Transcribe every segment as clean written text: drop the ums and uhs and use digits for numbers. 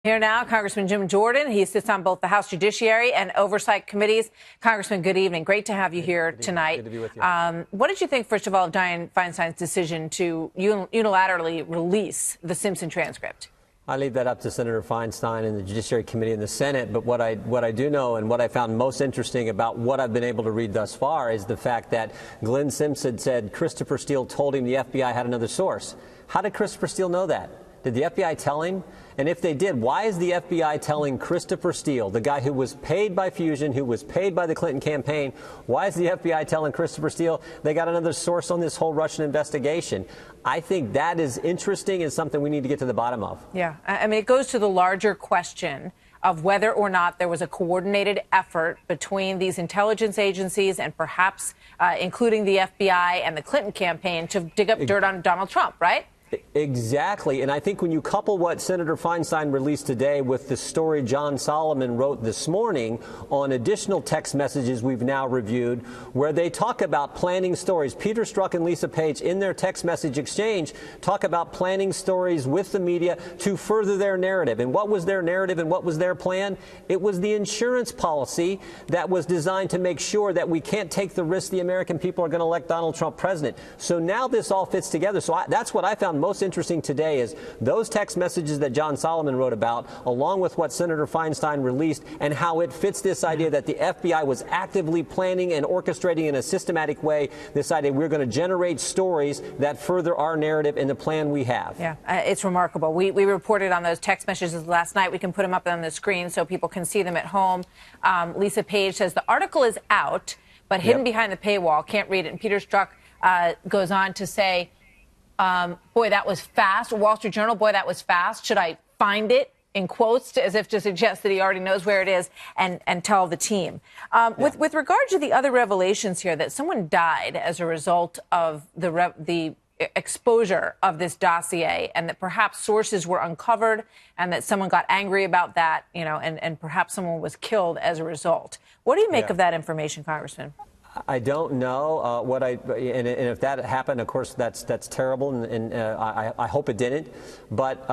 Here now, Congressman Jim Jordan. He sits on both the House Judiciary and Oversight Committees. Congressman, good evening. Great to have you here tonight. Good to be with you. What did you think, first of all, of Dianne Feinstein's decision to unilaterally release the Simpson transcript? I leave that up to Senator Feinstein and the Judiciary Committee in the Senate. But what I do know and what I found most interesting about what I've been able to read thus far is the fact that Glenn Simpson said Christopher Steele told him the FBI had another source. How did Christopher Steele know that? Did the FBI tell him? And if they did, why is the FBI telling Christopher Steele, the guy who was paid by Fusion, who was paid by the Clinton campaign, why is the FBI telling Christopher Steele they got another source on this whole Russian investigation? I think that is interesting and something we need to get to the bottom of. Yeah, I mean, it goes to the larger question of whether or not there was a coordinated effort between these intelligence agencies and perhaps including the FBI and the Clinton campaign to dig up dirt on Donald Trump, right? Exactly. And I think when you couple what Senator Feinstein released today with the story John Solomon wrote this morning on additional text messages we've now reviewed, where they talk about planning stories. Peter Strzok and Lisa Page, in their text message exchange, talk about planning stories with the media to further their narrative. And what was their narrative and what was their plan? It was the insurance policy that was designed to make sure that we can't take the risk the American people are going to elect Donald Trump president. So now this all fits together. So that's what I found most interesting today, is those text messages that John Solomon wrote about, along with what Senator Feinstein released, and how it fits this idea that the FBI was actively planning and orchestrating in a systematic way this idea we're going to generate stories that further our narrative and the plan we have. Yeah, it's remarkable. We reported on those text messages last night. We can put them up on the screen so people can see them at home. Lisa Page says the article is out, but hidden behind the paywall. Can't read it. And Peter Strzok goes on to say, boy, that was fast. Wall Street Journal, boy, that was fast. Should I find it, in quotes, as if to suggest that he already knows where it is, and tell the team? With regard to the other revelations here, that someone died as a result of the exposure of this dossier, and that perhaps sources were uncovered, and that someone got angry about that, you know, and perhaps someone was killed as a result. What do you make of that information, Congressman? I don't know and if that happened, of course, that's terrible, and I hope it didn't. But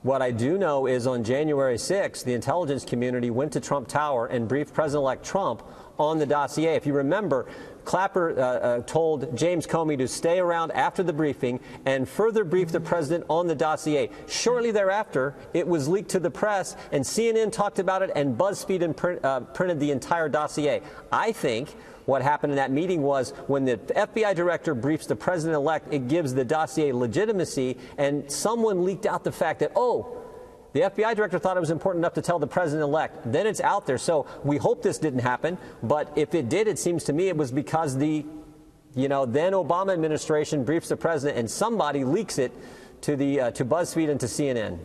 what I do know is on January 6th, the intelligence community went to Trump Tower and briefed President-elect Trump on the dossier. If you remember, Clapper told James Comey to stay around after the briefing and further brief the president on the dossier. Shortly thereafter, it was leaked to the press, and CNN talked about it, and BuzzFeed printed the entire dossier. I think what happened in that meeting was, when the FBI director briefs the president-elect, it gives the dossier legitimacy, and someone leaked out the fact that, the FBI director thought it was important enough to tell the president-elect. Then it's out there. So we hope this didn't happen. But if it did, it seems to me it was because the, then Obama administration briefs the president, and somebody leaks it to BuzzFeed and to CNN.